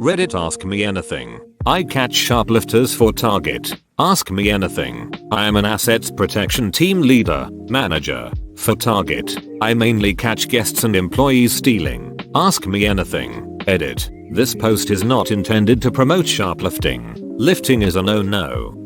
Reddit ask me anything. I catch shoplifters for Target. Ask me anything. I am an assets protection team leader, manager. For Target, I mainly catch guests and employees stealing. Ask me anything. Edit. This post is not intended to promote shoplifting. Lifting is a no-no.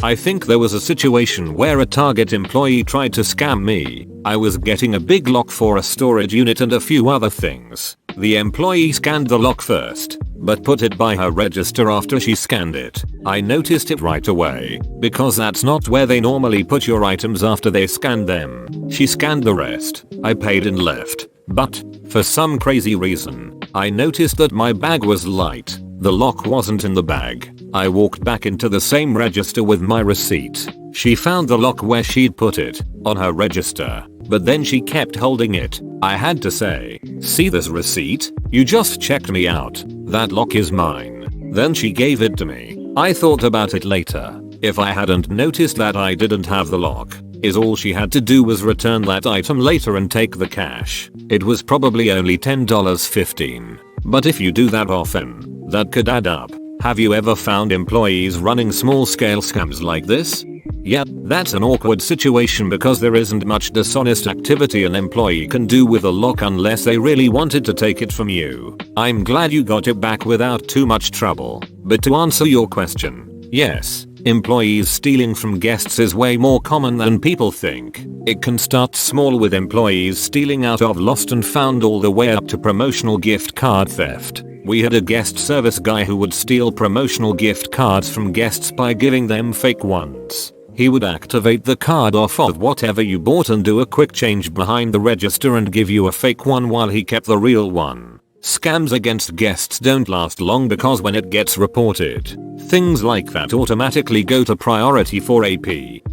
I think there was a situation where a Target employee tried to scam me. I was getting a big lock for a storage unit and a few other things. The employee scanned the lock first, but put it by her register after she scanned it. I noticed it right away, because that's not where they normally put your items after they scanned them. She scanned the rest. I paid and left. But, for some crazy reason, I noticed that my bag was light. The lock wasn't in the bag. I walked back into the same register with my receipt. She found the lock where she'd put it, on her register, but then she kept holding it. I had to say, "See this receipt? You just checked me out. That lock is mine." Then she gave it to me. I thought about it later. If I hadn't noticed that I didn't have the lock, all she had to do was return that item later and take the cash. It was probably only $10.15. But if you do that often, that could add up. Have you ever found employees running small-scale scams like this? Yeah, that's an awkward situation because there isn't much dishonest activity an employee can do with a lock unless they really wanted to take it from you. I'm glad you got it back without too much trouble. But to answer your question, yes, employees stealing from guests is way more common than people think. It can start small with employees stealing out of lost and found all the way up to promotional gift card theft. We had a guest service guy who would steal promotional gift cards from guests by giving them fake ones. He would activate the card off of whatever you bought and do a quick change behind the register and give you a fake one while he kept the real one. Scams against guests don't last long because when it gets reported, things like that automatically go to priority for AP.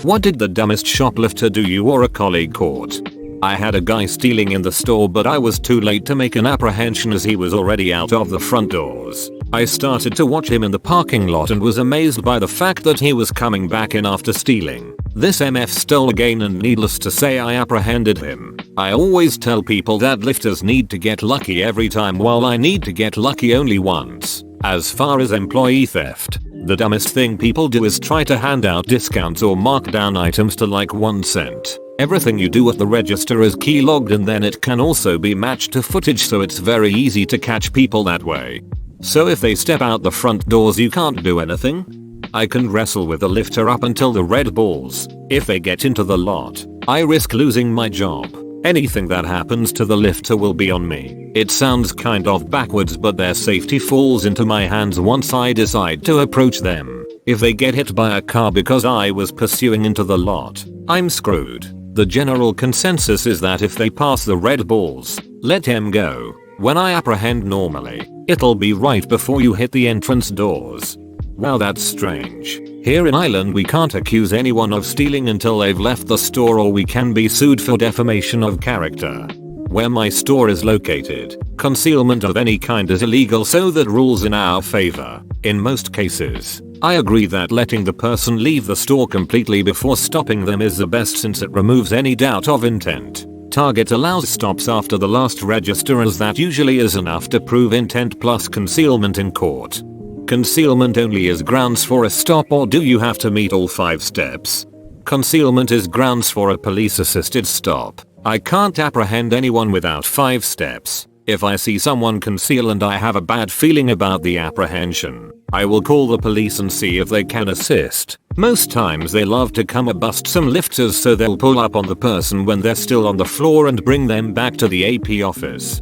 What did the dumbest shoplifter do you or a colleague caught? I had a guy stealing in the store but I was too late to make an apprehension as he was already out of the front doors. I started to watch him in the parking lot and was amazed by the fact that he was coming back in after stealing. This MF stole again and needless to say I apprehended him. I always tell people that lifters need to get lucky every time while I need to get lucky only once. As far as employee theft, the dumbest thing people do is try to hand out discounts or mark down items to like 1 cent. Everything you do at the register is key logged and then it can also be matched to footage so it's very easy to catch people that way. So if they step out the front doors you can't do anything? I can wrestle with the lifter up until the red balls. If they get into the lot, I risk losing my job. Anything that happens to the lifter will be on me. It sounds kind of backwards but their safety falls into my hands once I decide to approach them. If they get hit by a car because I was pursuing into the lot, I'm screwed. The general consensus is that if they pass the red balls, let them go. When I apprehend normally, it'll be right before you hit the entrance doors. Wow, that's strange. Here in Ireland we can't accuse anyone of stealing until they've left the store or we can be sued for defamation of character. Where my store is located, concealment of any kind is illegal so that rules in our favor. In most cases, I agree that letting the person leave the store completely before stopping them is the best since it removes any doubt of intent. Target allows stops after the last register as that usually is enough to prove intent plus concealment in court. Concealment only is grounds for a stop or do you have to meet all 5 steps? Concealment is grounds for a police assisted stop. I can't apprehend anyone without 5 steps. If I see someone conceal and I have a bad feeling about the apprehension, I will call the police and see if they can assist. Most times they love to come and bust some lifters so they'll pull up on the person when they're still on the floor and bring them back to the AP office.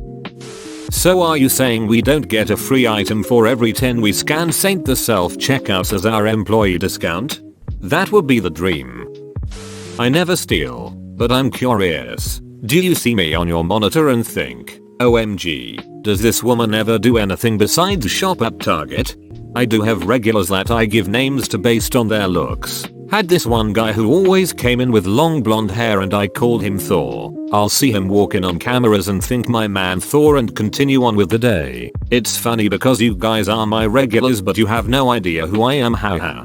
So are you saying we don't get a free item for every 10 we scan Saint the self-checkouts as our employee discount? That would be the dream. I never steal, but I'm curious. Do you see me on your monitor and think, OMG, does this woman ever do anything besides shop at Target? I do have regulars that I give names to based on their looks. Had this one guy who always came in with long blonde hair and I called him Thor. I'll see him walk in on cameras and think my man Thor and continue on with the day. It's funny because you guys are my regulars but you have no idea who I am, haha.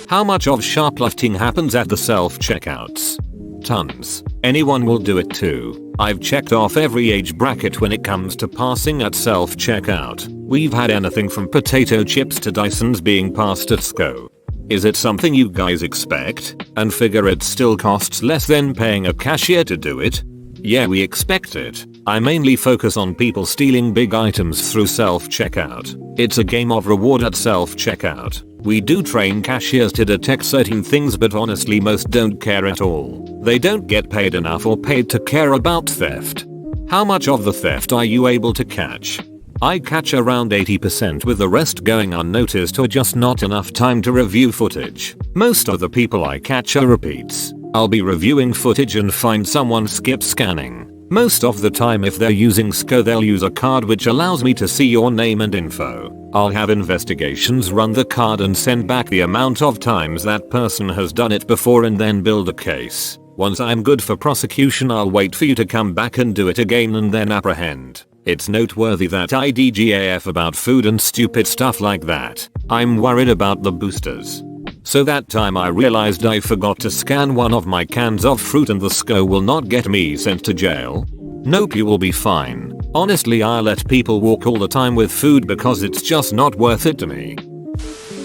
How much of shoplifting happens at the self-checkouts? Tons. Anyone will do it too. I've checked off every age bracket when it comes to passing at self-checkout. We've had anything from potato chips to Dysons being passed at SCO. Is it something you guys expect and figure it still costs less than paying a cashier to do it? Yeah, we expect it. I mainly focus on people stealing big items through self-checkout. It's a game of reward at self-checkout. We do train cashiers to detect certain things, but honestly most don't care at all. They don't get paid enough or paid to care about theft. How much of the theft are you able to catch? I catch around 80%, with the rest going unnoticed or just not enough time to review footage. Most of the people I catch are repeats. I'll be reviewing footage and find someone skip scanning. Most of the time if they're using SCO they'll use a card which allows me to see your name and info. I'll have investigations run the card and send back the amount of times that person has done it before and then build a case. Once I'm good for prosecution I'll wait for you to come back and do it again and then apprehend. It's noteworthy that I DGAF about food and stupid stuff like that. I'm worried about the boosters. So that time I realized I forgot to scan one of my cans of fruit and the SCO will not get me sent to jail. Nope, you will be fine. Honestly, I let people walk all the time with food because it's just not worth it to me.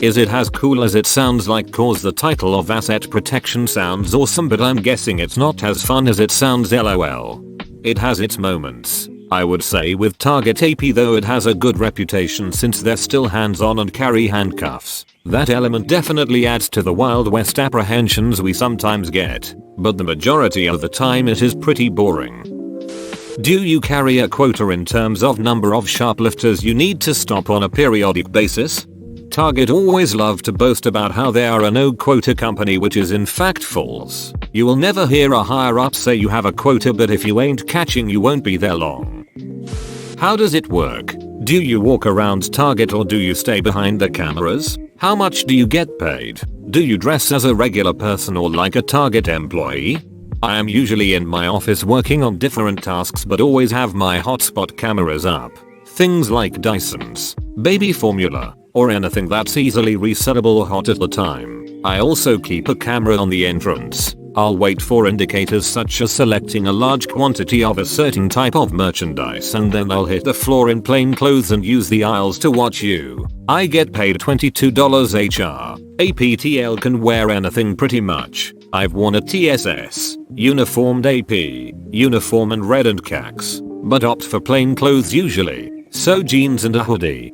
Is it as cool as it sounds like? Cause the title of asset protection sounds awesome, but I'm guessing it's not as fun as it sounds, lol. It has its moments. I would say with Target AP though it has a good reputation since they're still hands-on and carry handcuffs. That element definitely adds to the Wild West apprehensions we sometimes get, but the majority of the time it is pretty boring. Do you carry a quota in terms of number of shoplifters you need to stop on a periodic basis? Target always love to boast about how they are a no quota company, which is in fact false. You will never hear a higher up say you have a quota, but if you ain't catching you won't be there long. How does it work? Do you walk around Target or do you stay behind the cameras? How much do you get paid? Do you dress as a regular person or like a Target employee? I am usually in my office working on different tasks but always have my hotspot cameras up. Things like Dysons, baby formula, or anything that's easily resellable or hot at the time. I also keep a camera on the entrance. I'll wait for indicators such as selecting a large quantity of a certain type of merchandise and then I'll hit the floor in plain clothes and use the aisles to watch you. I get paid $22 HR. APTL can wear anything pretty much. I've worn a TSS, uniformed AP, uniform and red and khakis, but opt for plain clothes usually, so jeans and a hoodie.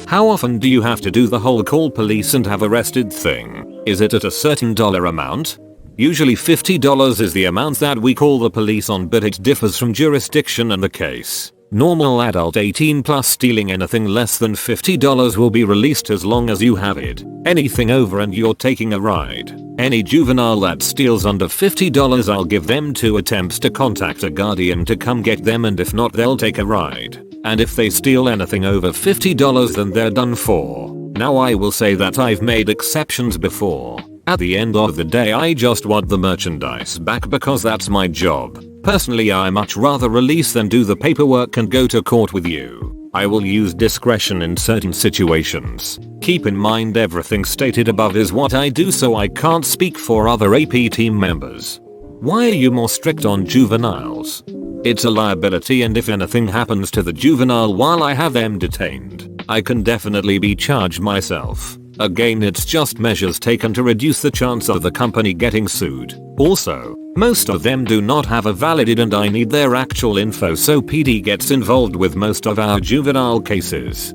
How often do you have to do the whole call police and have arrested thing? Is it at a certain dollar amount? Usually $50 is the amount that we call the police on, but it differs from jurisdiction and the case. Normal adult 18 plus stealing anything less than $50 will be released as long as you have it. Anything over and you're taking a ride. Any juvenile that steals under $50 I'll give them 2 attempts to contact a guardian to come get them, and if not they'll take a ride. And if they steal anything over $50 then they're done for. Now I will say that I've made exceptions before. At the end of the day I just want the merchandise back because that's my job. Personally I much rather release than do the paperwork and go to court with you. I will use discretion in certain situations. Keep in mind everything stated above is what I do, so I can't speak for other AP team members. Why are you more strict on juveniles? It's a liability, and if anything happens to the juvenile while I have them detained, I can definitely be charged myself. Again, it's just measures taken to reduce the chance of the company getting sued. Also, most of them do not have a valid ID and I need their actual info, so PD gets involved with most of our juvenile cases.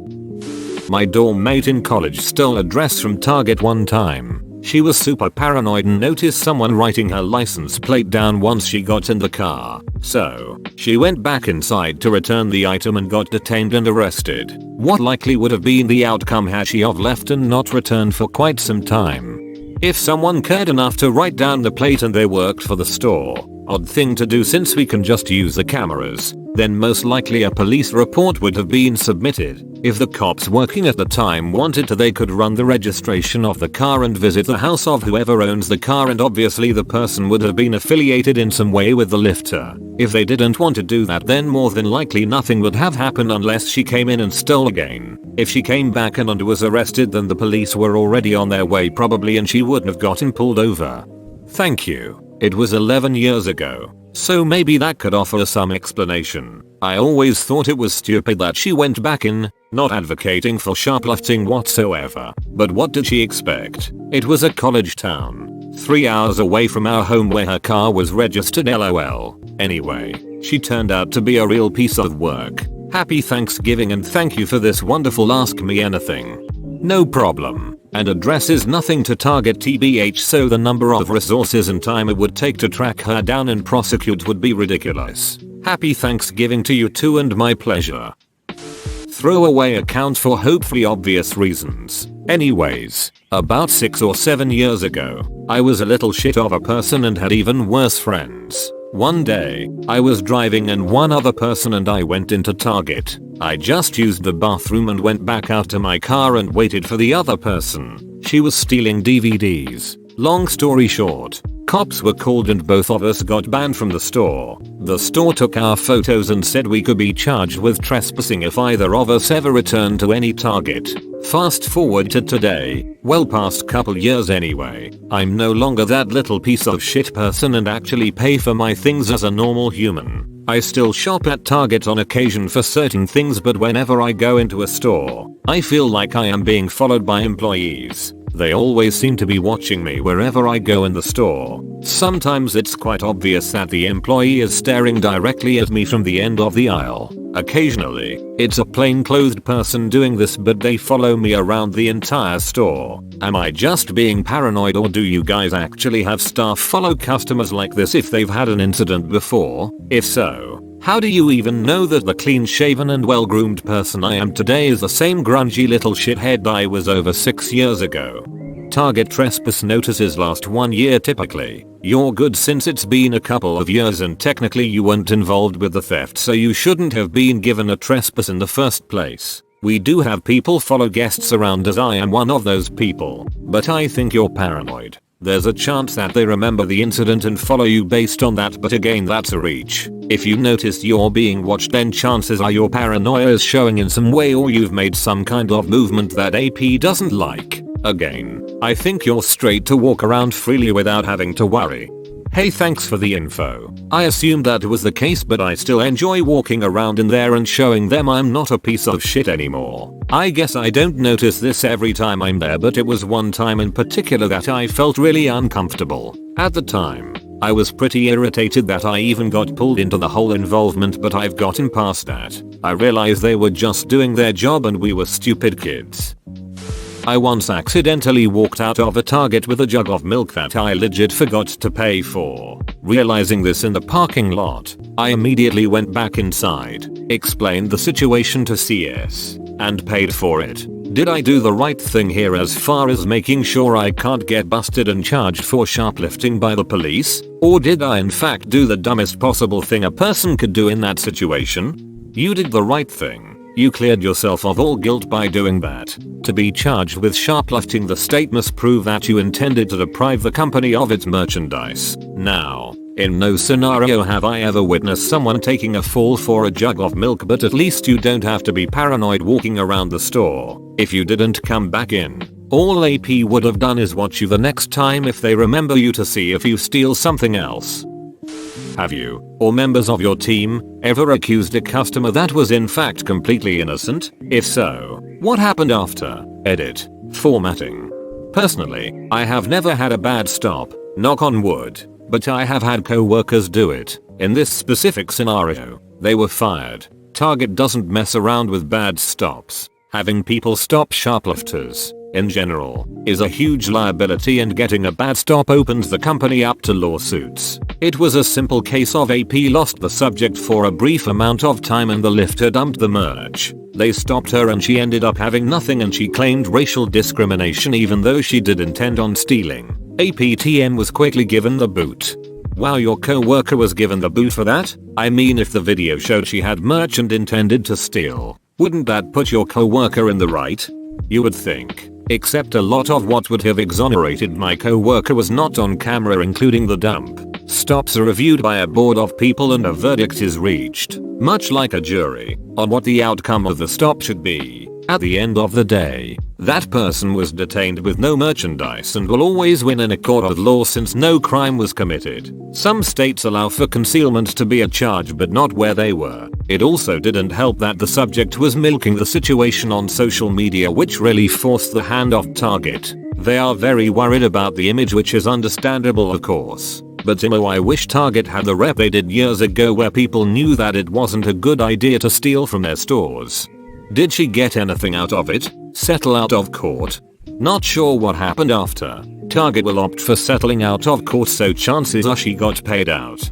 My dorm mate in college stole a dress from Target one time. She was super paranoid and noticed someone writing her license plate down once she got in the car. So, she went back inside to return the item and got detained and arrested. What likely would have been the outcome had she have left and not returned for quite some time? If someone cared enough to write down the plate and they worked for the store, odd thing to do since we can just use the cameras, then most likely a police report would have been submitted. If the cops working at the time wanted to, they could run the registration of the car and visit the house of whoever owns the car, and obviously the person would have been affiliated in some way with the lifter. If they didn't want to do that, then more than likely nothing would have happened unless she came in and stole again. If she came back and was arrested, then the police were already on their way probably and she wouldn't have gotten pulled over. Thank you. It was 11 years ago. So maybe that could offer some explanation. I always thought it was stupid that she went back in, not advocating for shoplifting whatsoever. But what did she expect? It was a college town, 3 hours away from our home where her car was registered, lol. Anyway, she turned out to be a real piece of work. Happy Thanksgiving and thank you for this wonderful Ask Me Anything. No problem. And address is nothing to target tbh, so the number of resources and time it would take to track her down and prosecute would be ridiculous. Happy Thanksgiving to you too and my pleasure. Throwaway account for hopefully obvious reasons. Anyways, about 6 or 7 years ago, I was a little shit of a person and had even worse friends. One day, I was driving and one other person and I went into Target. I just used the bathroom and went back out to my car and waited for the other person. She was stealing DVDs. Long story short, cops were called and both of us got banned from the store. The store took our photos and said we could be charged with trespassing if either of us ever returned to any Target. Fast forward to today, well past couple years anyway, I'm no longer that little piece of shit person and actually pay for my things as a normal human. I still shop at Target on occasion for certain things, but whenever I go into a store, I feel like I am being followed by employees. They always seem to be watching me wherever I go in the store. Sometimes it's quite obvious that the employee is staring directly at me from the end of the aisle. Occasionally, it's a plainclothed person doing this, but they follow me around the entire store. Am I just being paranoid, or do you guys actually have staff follow customers like this if they've had an incident before? If so, how do you even know that the clean-shaven and well-groomed person I am today is the same grungy little shithead I was over 6 years ago? Target trespass notices last 1 year typically. You're good since it's been a couple of years and technically you weren't involved with the theft, so you shouldn't have been given a trespass in the first place. We do have people follow guests around, as I am one of those people, but I think you're paranoid. There's a chance that they remember the incident and follow you based on that, but again that's a reach. If you noticed you're being watched, then chances are your paranoia is showing in some way, or you've made some kind of movement that AP doesn't like. Again, I think you're straight to walk around freely without having to worry. Hey, thanks for the info. I assumed that was the case, but I still enjoy walking around in there and showing them I'm not a piece of shit anymore. I guess I don't notice this every time I'm there, but it was one time in particular that I felt really uncomfortable. At the time, I was pretty irritated that I even got pulled into the whole involvement, but I've gotten past that. I realized they were just doing their job and we were stupid kids. I once accidentally walked out of a Target with a jug of milk that I legit forgot to pay for. Realizing this in the parking lot, I immediately went back inside, explained the situation to CS, and paid for it. Did I do the right thing here as far as making sure I can't get busted and charged for shoplifting by the police? Or did I in fact do the dumbest possible thing a person could do in that situation? You did the right thing. You cleared yourself of all guilt by doing that. To be charged with shoplifting, the state must prove that you intended to deprive the company of its merchandise. Now, in no scenario have I ever witnessed someone taking a fall for a jug of milk, but at least you don't have to be paranoid walking around the store. If you didn't come back in, all AP would have done is watch you the next time if they remember you to see if you steal something else. Have you, or members of your team, ever accused a customer that was in fact completely innocent? If so, what happened after? Edit. Formatting. Personally, I have never had a bad stop, knock on wood, but I have had co-workers do it. In this specific scenario, they were fired. Target doesn't mess around with bad stops. Having people stop shoplifters, in general, is a huge liability, and getting a bad stop opens the company up to lawsuits. It was a simple case of AP lost the subject for a brief amount of time and the lifter dumped the merch. They stopped her and she ended up having nothing, and she claimed racial discrimination even though she did intend on stealing. APTM was quickly given the boot. Wow, your co-worker was given the boot for that? I mean, if the video showed she had merch and intended to steal, wouldn't that put your co-worker in the right? You would think. Except a lot of what would have exonerated my co-worker was not on camera, including the dump. Stops are reviewed by a board of people and a verdict is reached, much like a jury, on what the outcome of the stop should be. At the end of the day, That person was detained with no merchandise and will always win in a court of law since no crime was committed. Some states allow for concealment to be a charge but not where they were. It also didn't help that the subject was milking the situation on social media, which really forced the hand off target. They are very worried about the image, which is understandable of course. But I wish Target had the rep they did years ago where people knew that it wasn't a good idea to steal from their stores. Did she get anything out of it? Settle out of court? Not sure what happened after. Target will opt for settling out of court, so chances are she got paid out.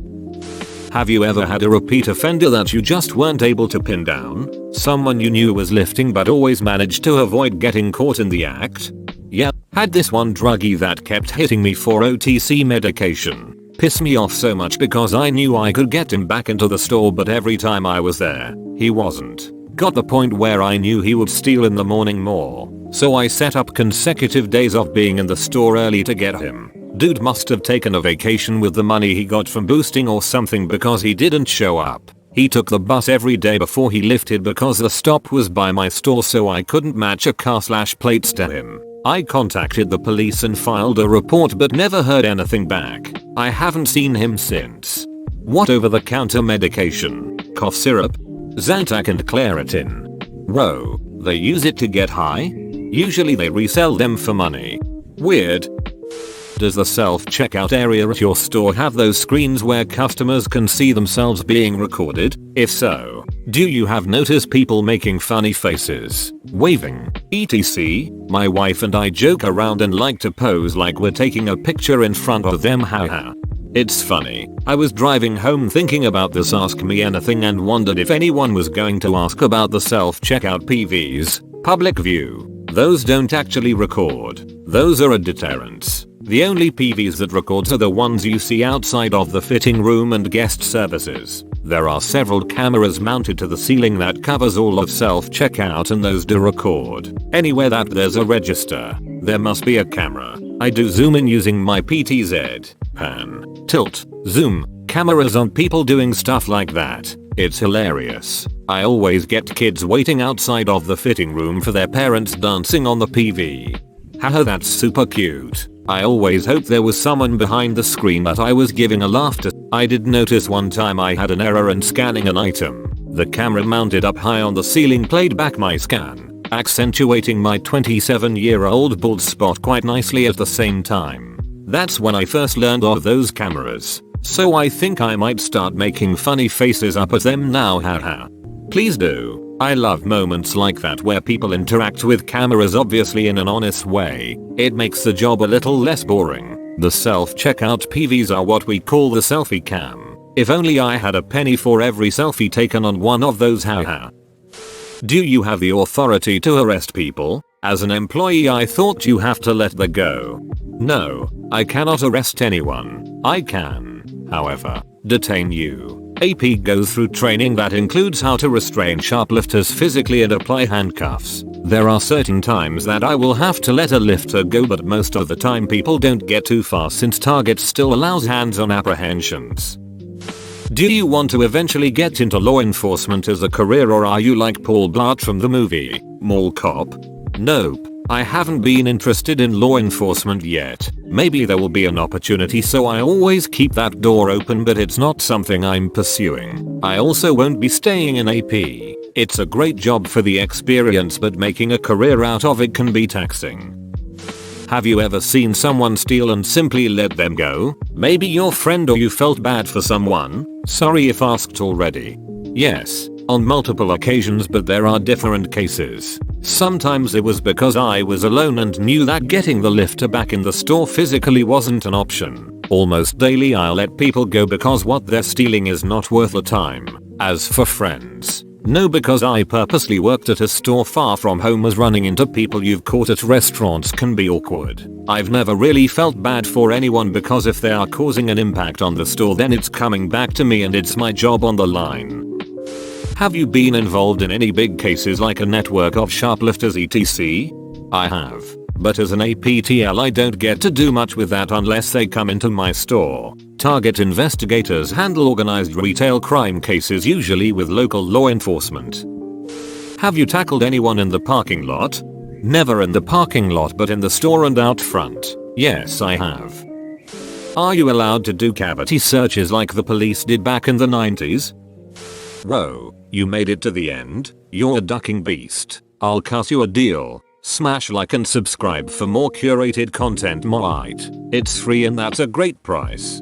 Have you ever had a repeat offender that you just weren't able to pin down? Someone you knew was lifting but always managed to avoid getting caught in the act? Yeah, had this one druggie that kept hitting me for OTC medication. Pissed me off so much because I knew I could get him back into the store, but every time I was there, he wasn't. Got the point where I knew he would steal in the morning more, so I set up consecutive days of being in the store early to get him. Dude must have taken a vacation with the money he got from boosting or something because he didn't show up. He took the bus every day before he lifted because the stop was by my store, so I couldn't match a car/plates to him. I contacted the police and filed a report but never heard anything back. I haven't seen him since. What over-the-counter medication? Cough syrup? Zantac and Claritin? Whoa, they use it to get high? Usually they resell them for money. Weird. Does the self-checkout area at your store have those screens where customers can see themselves being recorded? If so, do you have noticed people making funny faces, waving, etc? My wife and I joke around and like to pose like we're taking a picture in front of them, haha. It's funny. I was driving home thinking about this Ask Me Anything and wondered if anyone was going to ask about the self-checkout PVs, public view. Those don't actually record. Those are a deterrent. The only PVs that records are the ones you see outside of the fitting room and guest services. There are several cameras mounted to the ceiling that covers all of self-checkout, and those do record. Anywhere that there's a register, there must be a camera. I do zoom in using my PTZ, pan, tilt, zoom, cameras on people doing stuff like that. It's hilarious. I always get kids waiting outside of the fitting room for their parents dancing on the PV. Haha, that's super cute. I always hoped there was someone behind the screen that I was giving a laugh to. I did notice one time I had an error in scanning an item. The camera mounted up high on the ceiling played back my scan, accentuating my 27-year-old bald spot quite nicely at the same time. That's when I first learned of those cameras. So I think I might start making funny faces up at them now, haha. Please do. I love moments like that where people interact with cameras obviously in an honest way. It makes the job a little less boring. The self-checkout PVs are what we call the selfie cam. If only I had a penny for every selfie taken on one of those, haha. Do you have the authority to arrest people? As an employee I thought you have to let them go. No, I cannot arrest anyone. I can, however, detain you. AP goes through training that includes how to restrain shoplifters physically and apply handcuffs. There are certain times that I will have to let a lifter go, but most of the time people don't get too far since Target still allows hands-on apprehensions. Do you want to eventually get into law enforcement as a career, or are you like Paul Blart from the movie Mall Cop? Nope. I haven't been interested in law enforcement yet. Maybe there will be an opportunity, so I always keep that door open, but it's not something I'm pursuing. I also won't be staying in AP. It's a great job for the experience, but making a career out of it can be taxing. Have you ever seen someone steal and simply let them go? Maybe your friend or you felt bad for someone? Sorry if asked already. Yes, on multiple occasions, but there are different cases. Sometimes it was because I was alone and knew that getting the lifter back in the store physically wasn't an option. Almost daily I'll let people go because what they're stealing is not worth the time. As for friends, no, because I purposely worked at a store far from home, as running into people you've caught at restaurants can be awkward. I've never really felt bad for anyone because if they are causing an impact on the store, then it's coming back to me and it's my job on the line. Have you been involved in any big cases like a network of shoplifters etc? I have, but as an APTL I don't get to do much with that unless they come into my store. Target investigators handle organized retail crime cases, usually with local law enforcement. Have you tackled anyone in the parking lot? Never in the parking lot but in the store and out front. Yes, I have. Are you allowed to do cavity searches like the police did back in the 90s? Whoa, you made it to the end? You're a ducking beast. I'll cuss you a deal. Smash like and subscribe for more curated content. It's free and that's a great price.